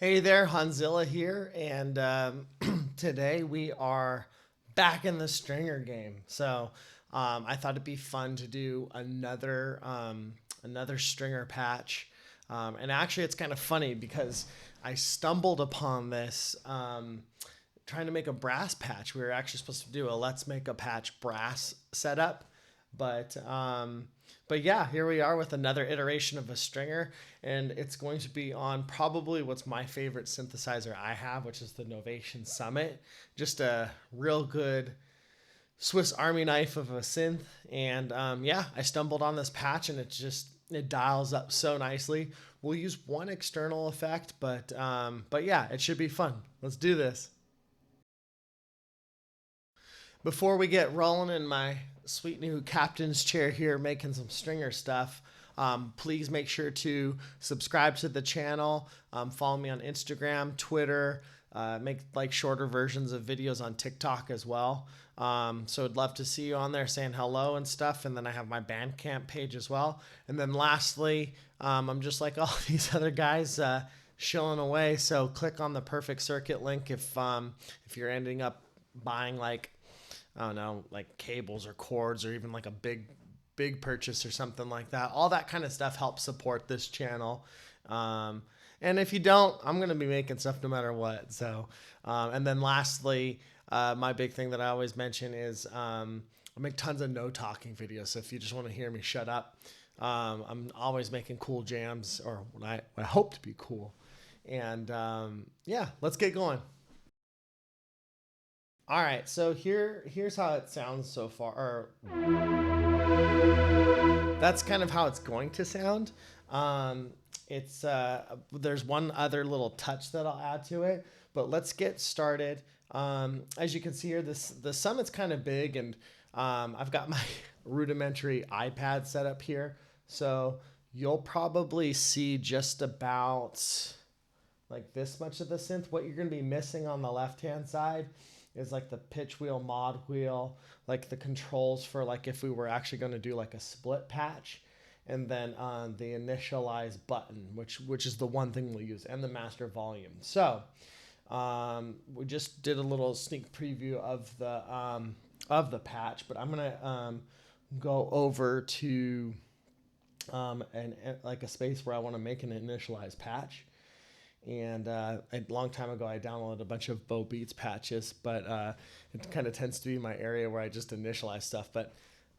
Hey there, Hanzilla here, and today we are back in the stringer game. I thought it'd be fun to do another stringer patch, and actually it's kind of funny because I stumbled upon this trying to make a brass patch. We were actually supposed to do a let's make a patch brass setup, but um, but yeah, here we are with another iteration of a stringer, and it's going to be on probably what's my favorite synthesizer I have, which is the Novation Summit. Just a real good Swiss Army knife of a synth, and yeah, I stumbled on this patch, and it dials up so nicely. We'll use one external effect, but yeah, it should be fun. Let's do this. Before we get rolling in my sweet new captain's chair here making some stringer stuff, please make sure to subscribe to the channel, follow me on Instagram, Twitter, make like shorter versions of videos on TikTok as well. So I'd love to see you on there saying hello and stuff. And then I have my Bandcamp page as well. And then lastly, I'm just like all these other guys, shilling away. So click on the perfect circuit link if you're ending up buying like I don't know, like cables or cords or even like a big purchase or something like that. All that kind of stuff helps support this channel. And if you don't, I'm going to be making stuff no matter what. And then lastly, my big thing that I always mention is I make tons of no talking videos. So if you just want to hear me shut up, I'm always making cool jams or what I hope to be cool. And yeah, let's get going. All right, so here's how it sounds so far. Or that's kind of how it's going to sound. It's there's one other little touch that I'll add to it, but let's get started. As you can see here, the summit's kind of big, and I've got my rudimentary iPad set up here, so you'll probably see just about like this much of the synth. What you're going to be missing on the left hand side is like the pitch wheel, mod wheel, like the controls for like if we were actually going to do like a split patch, and then the initialize button, which is the one thing we'll use, and the master volume. So we just did a little sneak preview of the patch, but I'm gonna go over to like a space where I want to make an initialize patch. And a long time ago, I downloaded a bunch of Bo Beats patches, but it kind of tends to be my area where I just initialize stuff. But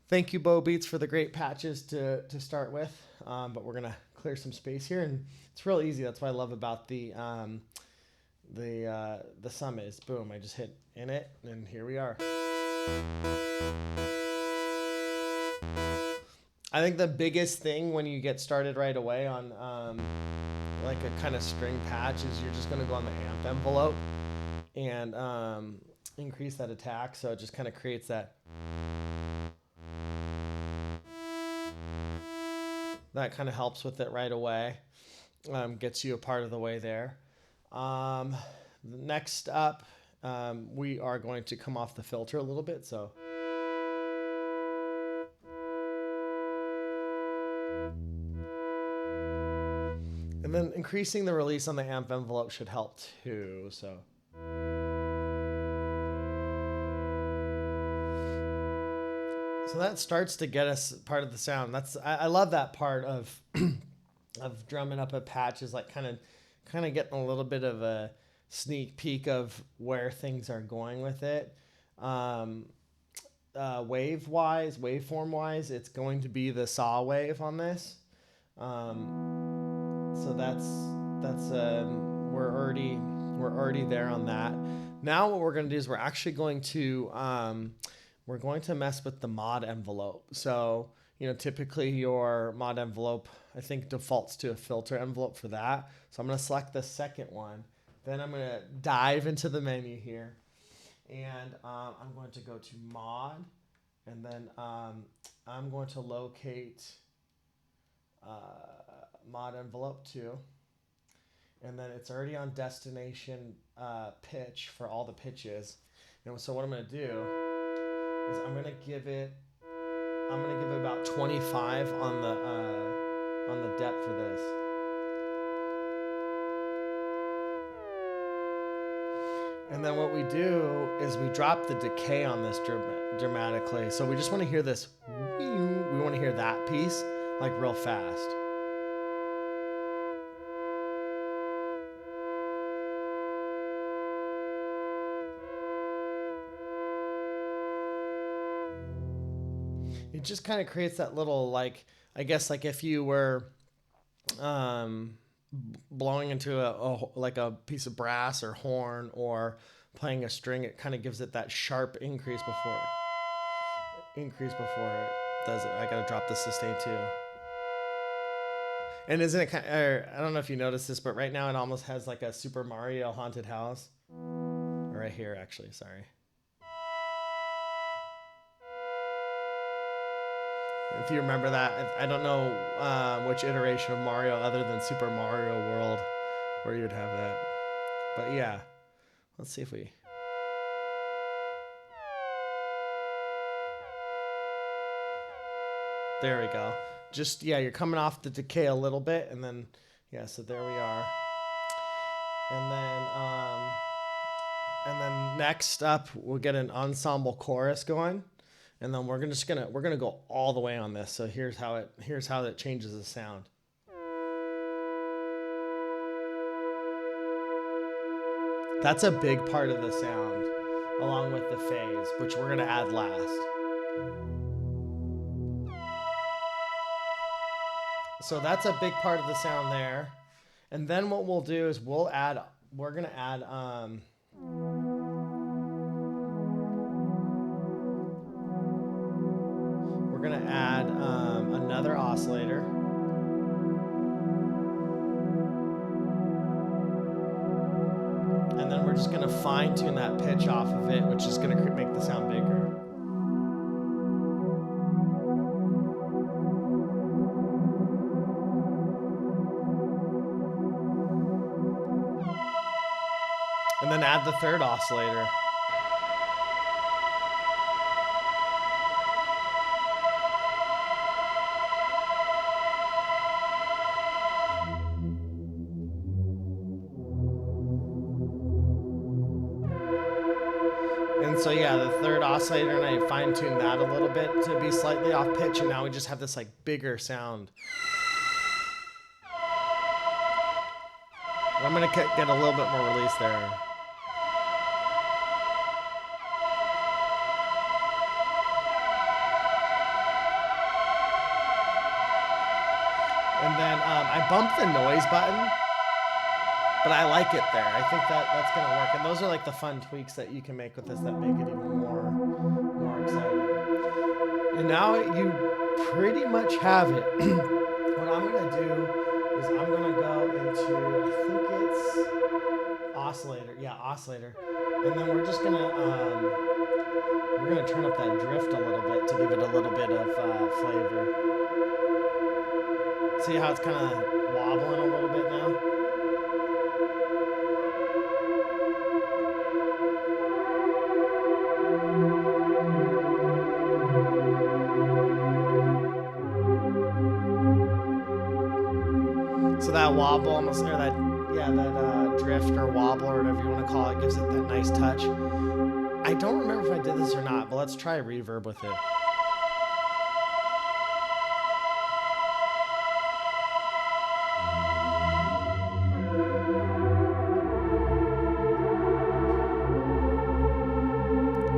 thank you, Bo Beats, for the great patches to start with. But we're gonna clear some space here, and it's real easy. That's what I love about the summit is boom. I just hit in it, and here we are. I think the biggest thing when you get started right away on like a kind of string patch is you're just going to go on the amp envelope and increase that attack, so it just kind of creates that kind of helps with it right away, gets you a part of the way there. Next up, we are going to come off the filter a little bit, so and then increasing the release on the amp envelope should help too. So that starts to get us part of the sound. I love that part of of drumming up a patch, is like kind of getting a little bit of a sneak peek of where things are going with it. Waveform wise, it's going to be the saw wave on this. So we're already there on that. Now what we're going to do is we're actually going to mess with the mod envelope. So typically your mod envelope I think defaults to a filter envelope for that. So I'm going to select the second one. Then I'm going to dive into the menu here, and I'm going to go to mod, and then I'm going to locate mod envelope 2, and then it's already on destination pitch for all the pitches. And so what I'm going to do is I'm going to give it about 25 on the depth for this. And then what we do is we drop the decay on this dramatically. So we just want to hear this. We want to hear that piece like real fast. It just kind of creates that little, like, I guess, like if you were blowing into a piece of brass or horn or playing a string, it kind of gives it that sharp increase before it does it. I gotta drop the sustain too. And isn't it kind of, I don't know if you noticed this, but right now it almost has like a Super Mario haunted house. Right here, actually, sorry. If you remember that, I don't know which iteration of Mario other than Super Mario World where you would have that. But yeah, let's see if we... There we go. Just, yeah, you're coming off the decay a little bit, and then, yeah, so there we are. And then next up, we'll get an ensemble chorus going. And then we're gonna go all the way on this. So here's how it changes the sound. That's a big part of the sound, along with the phase, which we're gonna add last. So that's a big part of the sound there. And then what we'll do is we're gonna add another oscillator. And then we're just gonna fine tune that pitch off of it, which is gonna make the sound bigger. And then add the third oscillator. And so yeah, the third oscillator, and I fine-tuned that a little bit to be slightly off pitch, and now we just have this like bigger sound. I'm gonna get a little bit more release there. And then I bumped the noise button, but I like it there. I think that's gonna work. And those are like the fun tweaks that you can make with this that make it even more exciting. And now you pretty much have it. What I'm gonna do is I'm gonna go into, I think it's oscillator. Yeah, oscillator. And then we're just gonna turn up that drift a little bit to give it a little bit of flavor. See how it's kind of wobbling a little bit now? So that wobble almost, or that drift or wobble or whatever you want to call it, gives it that nice touch. I don't remember if I did this or not, but let's try reverb with it.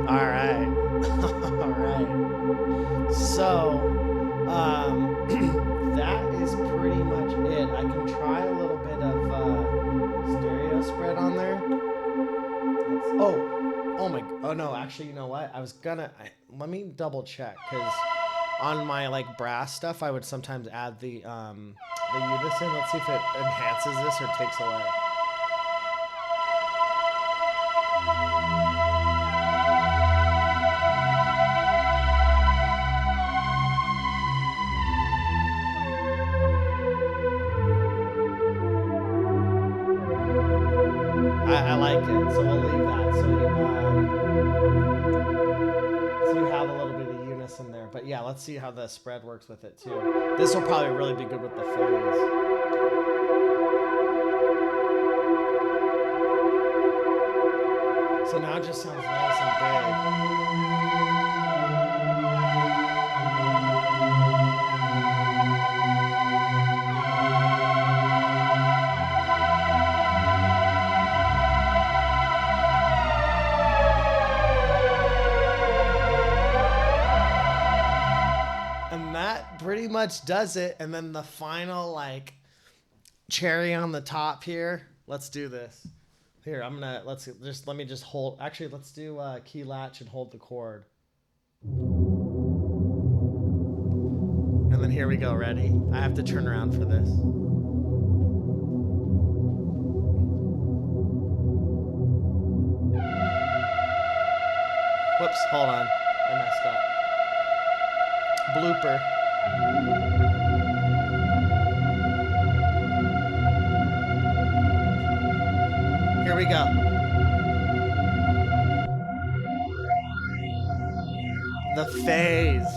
All right. All right. So, that is pretty much it. I can try a little bit of stereo spread on there. Oh no, actually, you know what? Let me double check, because on my like brass stuff, I would sometimes add the unison. Let's see if it enhances this or takes away. I like it, so we'll leave that. So you have a little bit of unison there. But yeah, let's see how the spread works with it too. This will probably really be good with the phase. So now it just sounds nice and big. And that pretty much does it. And then the final like cherry on the top here. Let's do this. Here, I'm gonna let me just hold. Actually, let's do key latch and hold the chord. And then here we go. Ready? I have to turn around for this. Whoops, hold on. I messed up. Blooper. Here we go. The phase.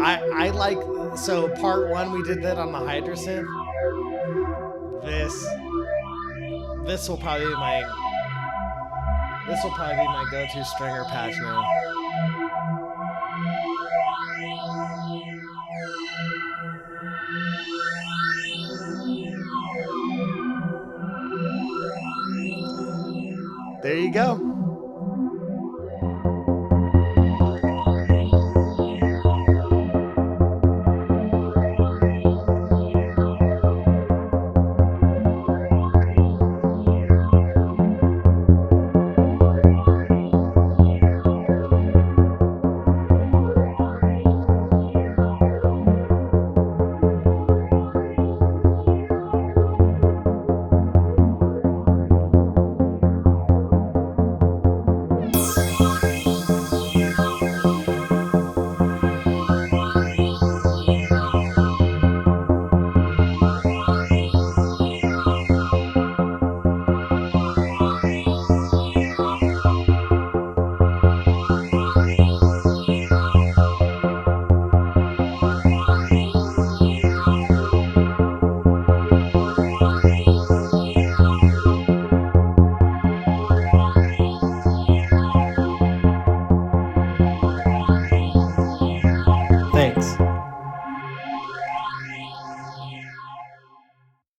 I like, so part one we did that on the Hydrasynth. This will probably be my go-to stringer patch now. There you go.